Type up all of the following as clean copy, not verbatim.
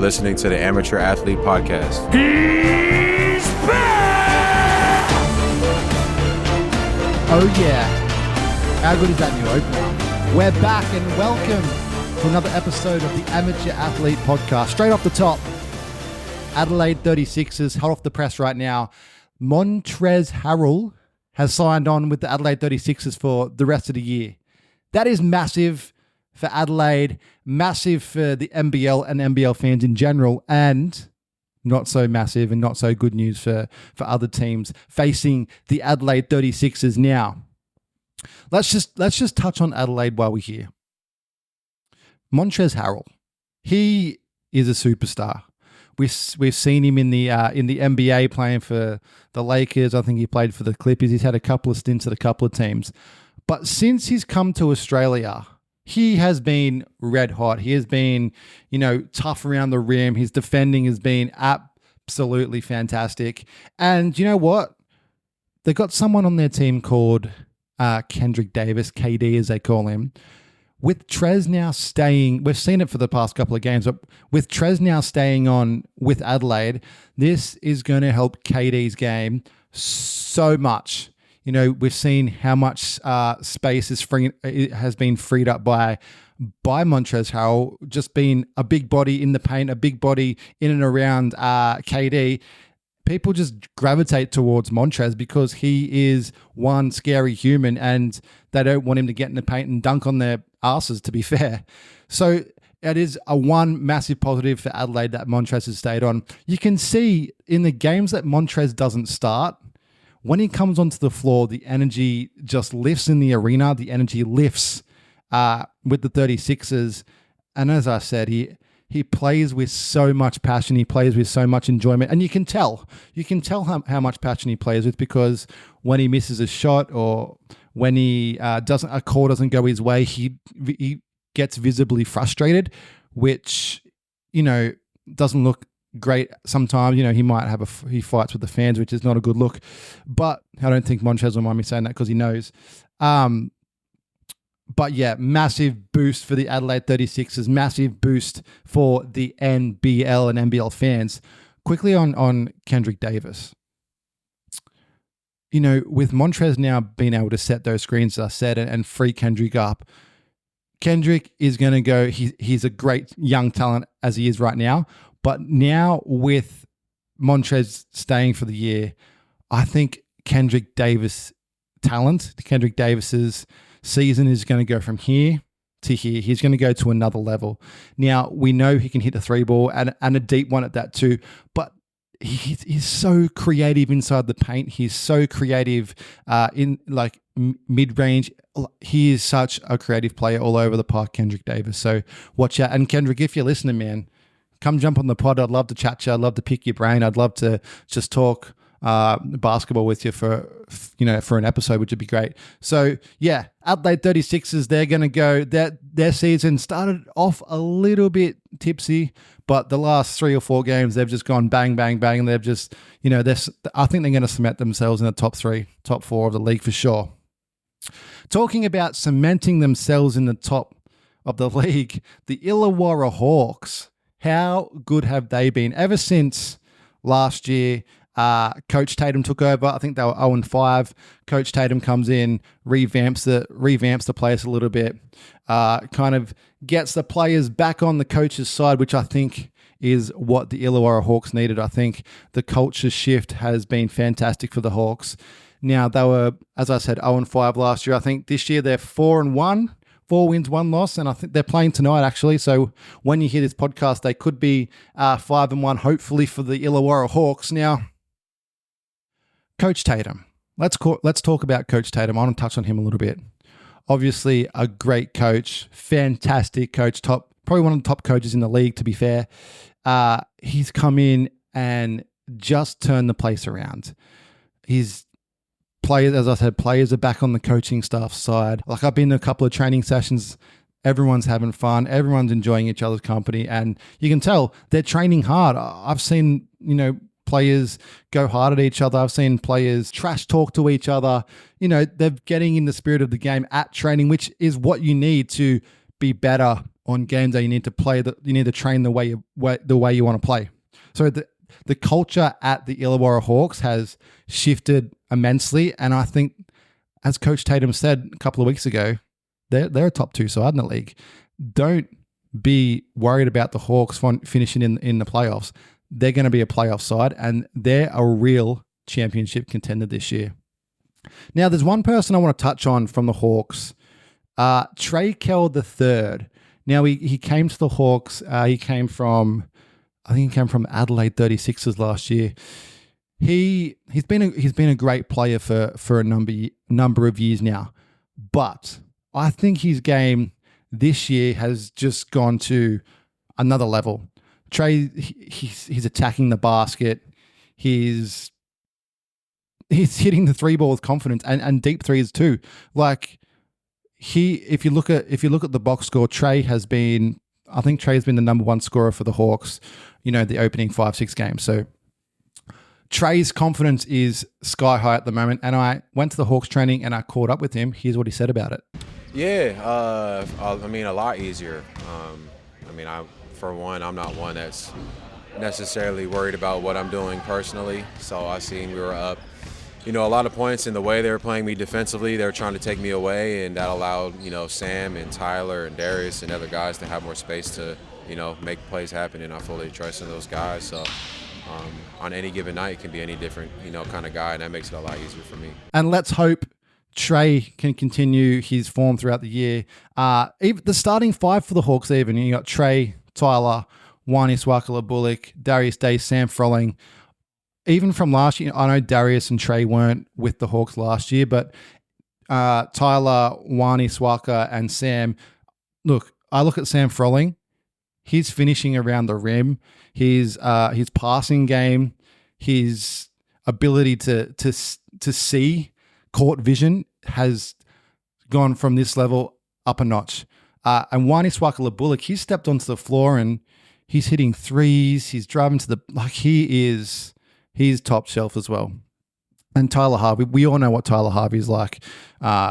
Listening to the Amateur Athlete Podcast. He's back! Oh yeah. How good is that new opener? We're back and welcome to another episode of the Amateur Athlete Podcast. Straight off the top, Adelaide 36ers, hot off the press right now. Montrezl Harrell has signed on with the Adelaide 36ers for the rest of the year. That is massive for Adelaide, massive for the NBL and NBL fans in general, and not so massive and not so good news for other teams facing the Adelaide 36ers now. Let's just touch on Adelaide while we're here. Montrezl Harrell, he is a superstar. We've seen him in the NBA playing for the Lakers. I think he played for the Clippers. He's had a couple of stints at a couple of teams. But since he's come to Australia, he has been red hot. He has been, tough around the rim. His defending has been absolutely fantastic. And you know what? They've got someone on their team called Kendric Davis, KD as they call him. With Trez now staying, we've seen it for the past couple of games, but with Trez now staying on with Adelaide, this is going to help KD's game so much. We've seen how much space has been freed up by Montrezl Harrell, just being a big body in the paint, a big body in and around KD. People just gravitate towards Montrez because he is one scary human and they don't want him to get in the paint and dunk on their asses, to be fair. So it is a one massive positive for Adelaide that Montrez has stayed on. You can see in the games that Montrez doesn't start, when he comes onto the floor, the energy just lifts in the arena. The energy lifts with the 36ers. And as I said, he plays with so much passion. He plays with so much enjoyment. And you can tell how much passion he plays with, because when he misses a shot or when a call doesn't go his way, he gets visibly frustrated, which, doesn't look great sometimes. He might he fights with the fans, which is not a good look. But I don't think Montrez will mind me saying that because he knows. But yeah, massive boost for the Adelaide 36ers, massive boost for the NBL and NBL fans. Quickly on Kendric Davis. With Montrez now being able to set those screens, as I said, and free Kendric up, Kendric is going to go, he's a great young talent as he is right now. But now with Montrez staying for the year, I think Kendric Davis's season is going to go from here to here. He's going to go to another level. Now, we know he can hit the three ball and a deep one at that too, but he's so creative inside the paint. He's so creative in mid-range. He is such a creative player all over the park, Kendric Davis. So watch out. And Kendric, if you're listening, man, come jump on the pod. I'd love to chat to you. I'd love to pick your brain. I'd love to just talk basketball with you for an episode, which would be great. So yeah, Adelaide 36ers, they're going to go, their season started off a little bit tipsy, but the last 3 or 4 games, they've just gone bang, bang, bang. And they've just, I think they're going to cement themselves in the top 4 of the league for sure. Talking about cementing themselves in the top of the league, the Illawarra Hawks, how good have they been? Ever since last year, Coach Tatum took over. I think they were 0-5. Coach Tatum comes in, revamps the place a little bit, kind of gets the players back on the coach's side, which I think is what the Illawarra Hawks needed. I think the culture shift has been fantastic for the Hawks. Now, they were, as I said, 0-5 last year. I think this year they're 4-1. 4 wins, 1 loss, and I think they're playing tonight, actually. So when you hear this podcast, they could be 5-1, hopefully, for the Illawarra Hawks. Now, Coach Tatum. Let's talk about Coach Tatum. I want to touch on him a little bit. Obviously, a great coach, fantastic coach, probably one of the top coaches in the league, to be fair. He's come in and just turned the place around. His players, as I said, players are back on the coaching staff side. Like, I've been to a couple of training sessions. Everyone's having fun. Everyone's enjoying each other's company. And you can tell they're training hard. I've seen, players go hard at each other. I've seen players trash talk to each other. They're getting in the spirit of the game at training, which is what you need to be better on game day, you need to train the way you want to play. So the culture at the Illawarra Hawks has shifted immensely, and I think, as Coach Tatum said a couple of weeks ago, they're a top 2 side in the league. Don't be worried about the Hawks finishing in the playoffs. They're going to be a playoff side, and they're a real championship contender this year. Now, there's one person I want to touch on from the Hawks, Trey Kell III. Now, he came to the Hawks. He came from Adelaide 36ers last year. He's been a great player for a number of years now, but I think his game this year has just gone to another level. Trey, he's attacking the basket. He's hitting the 3-ball with confidence and deep threes too. Like if you look at the box score, Trey's been the number 1 scorer for the Hawks, the opening 5-6 games. So Trey's confidence is sky high at the moment, and I went to the Hawks training and I caught up with him. Here's what he said about it. Yeah, a lot easier. For one, I'm not one that's necessarily worried about what I'm doing personally. So I seen we were up, a lot of points in the way they were playing me defensively. They were trying to take me away, and that allowed, Sam and Tyler and Darius and other guys to have more space to, make plays happen, and I fully trust in those guys. So on any given night, it can be any different, kind of guy, and that makes it a lot easier for me. And let's hope Trey can continue his form throughout the year. Even the starting 5 for the Hawks, you got Trey, Tyler, Wani Swakala-Bullock, Darius Day, Sam Froling. Even from last year, I know Darius and Trey weren't with the Hawks last year, but Tyler, Wani Swaka, and Sam. Look, I look at Sam Froling. His finishing around the rim, his passing game, his ability to see court vision has gone from this level up a notch. And Wani Swakala-Bullock, he's stepped onto the floor and he's hitting threes. He's driving to he's top shelf as well. And Tyler Harvey, we all know what Tyler Harvey's like.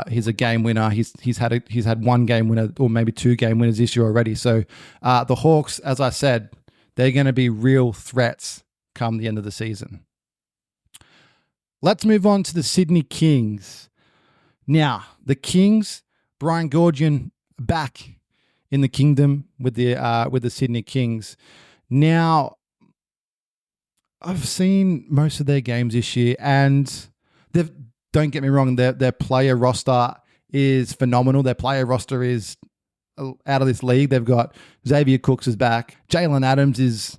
He's a game winner. He's had 1 game winner or maybe 2 game winners this year already. So the Hawks, as I said, they're going to be real threats come the end of the season. Let's move on to the Sydney Kings. Now, the Kings, Brian Gorgian back in the kingdom with the Sydney Kings. Now, I've seen most of their games this year, and don't get me wrong, their player roster is phenomenal. Their player roster is out of this league. They've got Xavier Cooks is back. Jalen Adams is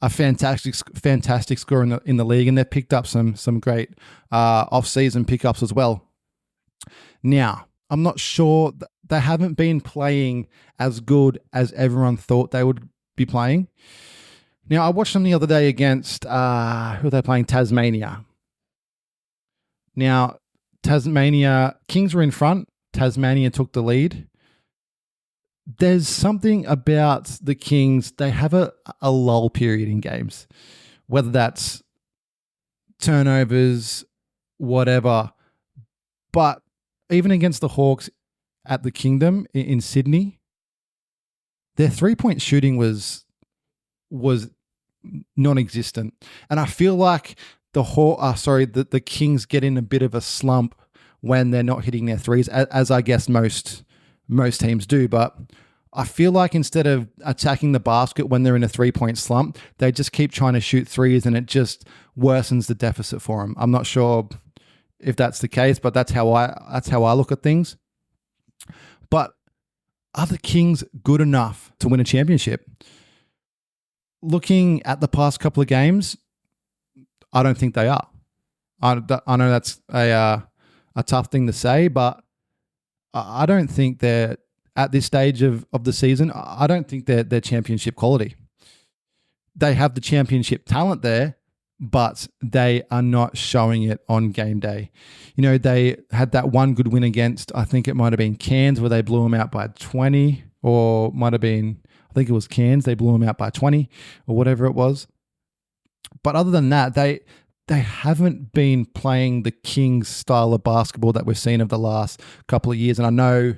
a fantastic scorer in the league, and they've picked up some great off-season pickups as well. Now, I'm not sure they haven't been playing as good as everyone thought they would be playing. Now, I watched them the other day against, who are they playing? Tasmania. Now, Tasmania, Kings were in front. Tasmania took the lead. There's something about the Kings. They have a lull period in games, whether that's turnovers, whatever. But even against the Hawks at the Kingdom in Sydney, their 3-point shooting was non-existent. And I feel like the Kings get in a bit of a slump when they're not hitting their threes, as I guess most teams do. But I feel like instead of attacking the basket when they're in a 3-point slump, they just keep trying to shoot threes, and it just worsens the deficit for them. I'm not sure if that's the case, but that's how I look at things. But are the Kings good enough to win a championship? Looking at the past couple of games, I don't think they are. I know that's a tough thing to say, but I don't think they're, at this stage of the season, I don't think they're championship quality. They have the championship talent there, but they are not showing it on game day. You know, they had that one good win against, I think it might have been Cairns, where they blew them out by 20, or might have been, I think it was Cairns, they blew them out by 20 or whatever it was. But other than that, they haven't been playing the Kings style of basketball that we've seen of the last couple of years. And I know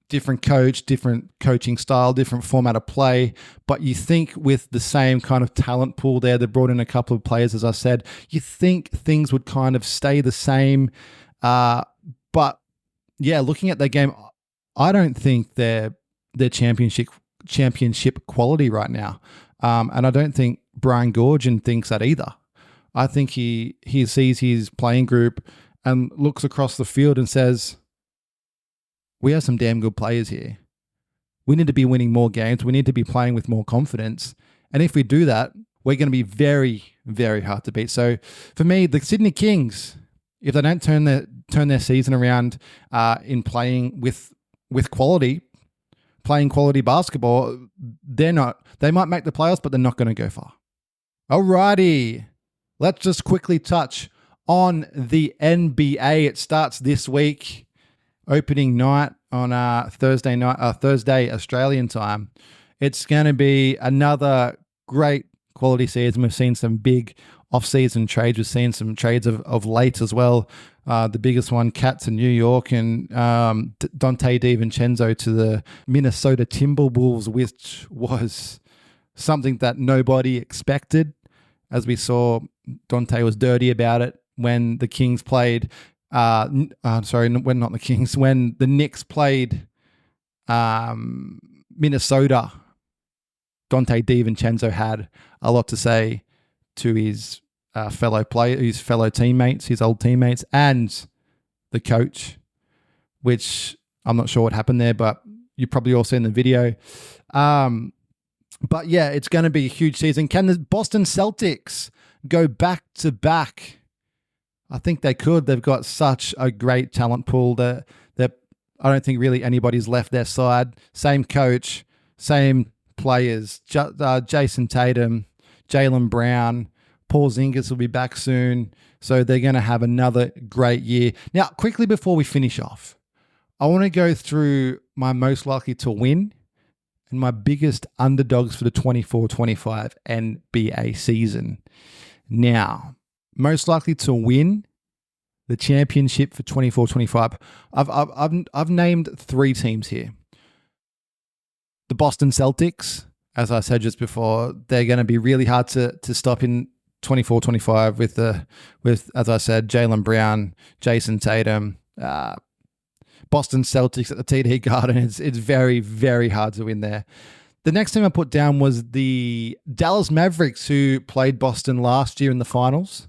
different coach, different coaching style, different format of play. But you think with the same kind of talent pool there, they brought in a couple of players, as I said, you think things would kind of stay the same. But yeah, looking at their game, I don't think they're championship quality right now. And I don't think Brian Goorjian thinks that either. I think he sees his playing group and looks across the field and says, we have some damn good players here. We need to be winning more games. We need to be playing with more confidence. And if we do that, we're going to be very, very hard to beat. So for me, the Sydney Kings, if they don't turn their season around in playing with quality, playing quality basketball, they might make the playoffs, but they're not going to go far. Alrighty. Let's just quickly touch on the NBA. It starts this week. Opening night on Thursday Australian time. It's going to be another great quality season. We've seen some big off-season trades. We've seen some trades of late as well. The biggest one, Cat to New York and Dante DiVincenzo to the Minnesota Timberwolves, which was something that nobody expected. As we saw, Dante was dirty about it when the Kings played. When the Knicks played Minnesota, Dante DiVincenzo had a lot to say to his fellow teammates, his old teammates, and the coach, which I'm not sure what happened there, but you probably all seen the video. But yeah, it's going to be a huge season. Can the Boston Celtics go back to back? I think they could. They've got such a great talent pool that I don't think really anybody's left their side. Same coach, same players. Jason Tatum, Jaylen Brown, Paul Zingis will be back soon. So they're going to have another great year. Now, quickly before we finish off, I want to go through my most likely to win and my biggest underdogs for the 24-25 NBA season. Now, most likely to win the championship for 24-25. I've named three teams here. The Boston Celtics, as I said just before, they're going to be really hard to stop in 24-25 with as I said, Jaylen Brown, Jason Tatum, Boston Celtics at the TD Garden. It's very, very hard to win there. The next team I put down was the Dallas Mavericks, who played Boston last year in the finals.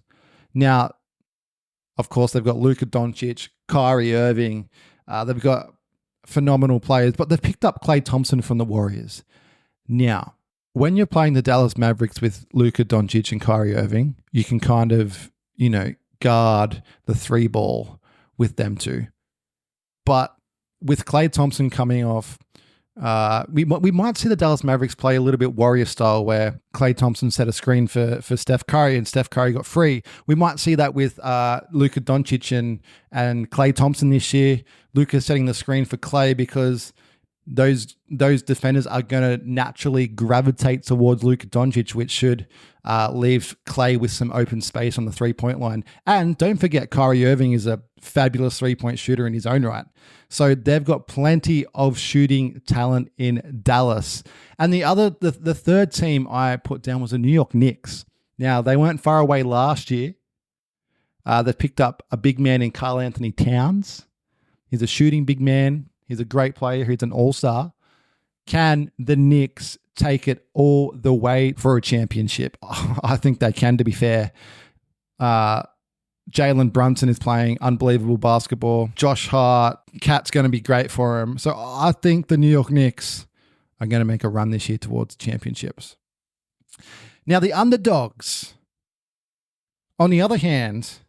Now, of course, they've got Luka Doncic, Kyrie Irving. They've got phenomenal players, but they've picked up Klay Thompson from the Warriors. Now, when you're playing the Dallas Mavericks with Luka Doncic and Kyrie Irving, you can kind of, guard the three ball with them two. But with Klay Thompson coming off, we might see the Dallas Mavericks play a little bit Warrior style, where Klay Thompson set a screen for Steph Curry and Steph Curry got free. We might see that with Luka Doncic and Klay Thompson this year. Luka setting the screen for Klay because those defenders are going to naturally gravitate towards Luka Doncic, which should leave Klay with some open space on the three-point line. And don't forget, Kyrie Irving is a fabulous three-point shooter in his own right. So they've got plenty of shooting talent in Dallas. And the third team I put down was the New York Knicks. Now, they weren't far away last year. They picked up a big man in Karl Anthony Towns. He's a shooting big man. He's a great player. He's an all-star. Can the Knicks take it all the way for a championship? I think they can, to be fair. Jalen Brunson is playing unbelievable basketball. Josh Hart, Cat's going to be great for him. So I think the New York Knicks are going to make a run this year towards championships. Now, the underdogs. On the other hand,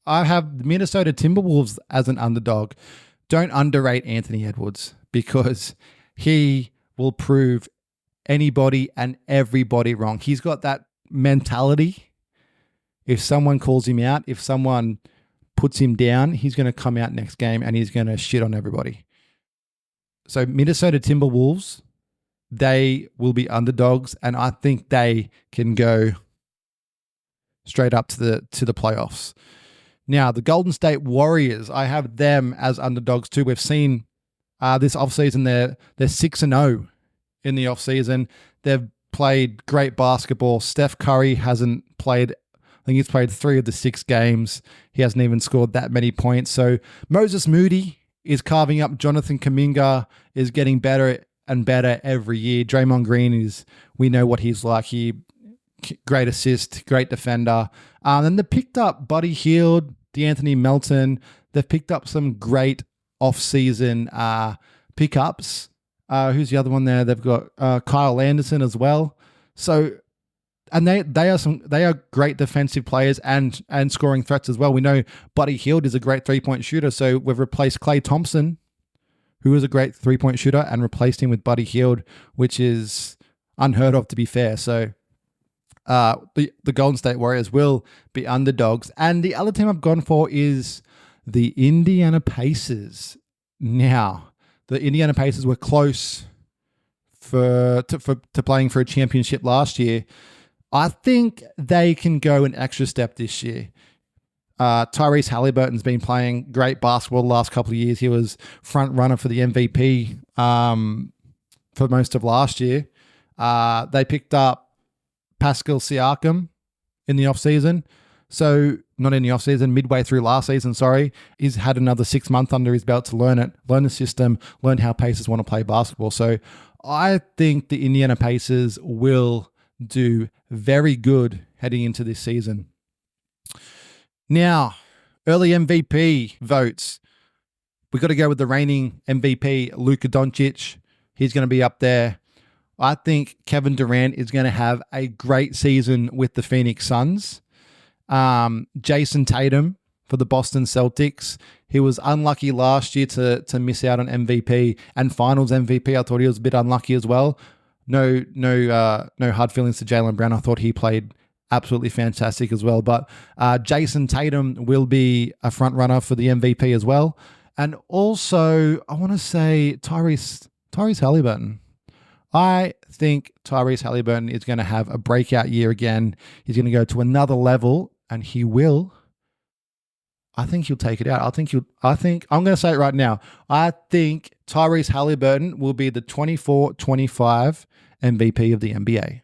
I have the Minnesota Timberwolves as an underdog. Don't underrate Anthony Edwards, because he will prove anybody and everybody wrong. He's got that mentality. If someone calls him out, if someone puts him down, he's going to come out next game and he's going to shit on everybody. So Minnesota Timberwolves, they will be underdogs, and I think they can go straight up to the playoffs. Now, the Golden State Warriors, I have them as underdogs too. We've seen This offseason, they're 6-0 in the offseason. They've played great basketball. Steph Curry hasn't played, I think he's played 3 of the 6 games. He hasn't even scored that many points. So Moses Moody is carving up. Jonathan Kuminga is getting better and better every year. Draymond Green we know what he's like. Great assist, great defender. Then they picked up Buddy Hield, DeAnthony Melton. They've picked up some great off-season pickups. Who's the other one there? They've got Kyle Anderson as well. So, and they are great defensive players and scoring threats as well. We know Buddy Hield is a great 3-point shooter. So we've replaced Klay Thompson, who is a great 3-point shooter, and replaced him with Buddy Hield, which is unheard of, to be fair. So the Golden State Warriors will be underdogs. And the other team I've gone for is the Indiana Pacers. Now, the Indiana Pacers were close to playing for a championship last year. I think they can go an extra step this year. Tyrese Halliburton's been playing great basketball the last couple of years. He was front runner for the MVP for most of last year. They picked up Pascal Siakam in the offseason. So, not in the offseason, midway through last season, sorry. He's had another 6 months under his belt to learn the system, learn how Pacers want to play basketball. So, I think the Indiana Pacers will do very good heading into this season. Now, early MVP votes. We've got to go with the reigning MVP, Luka Doncic. He's going to be up there. I think Kevin Durant is going to have a great season with the Phoenix Suns. Jason Tatum for the Boston Celtics. He was unlucky last year to miss out on MVP and Finals MVP. I thought he was a bit unlucky as well. No hard feelings to Jaylen Brown. I thought he played absolutely fantastic as well. But Jason Tatum will be a front runner for the MVP as well. And also, I want to say Tyrese Halliburton. I think Tyrese Halliburton is going to have a breakout year again. He's going to go to another level, and I think he'll take it out. I'm going to say it right now. I think Tyrese Halliburton will be the 24-25 MVP of the NBA.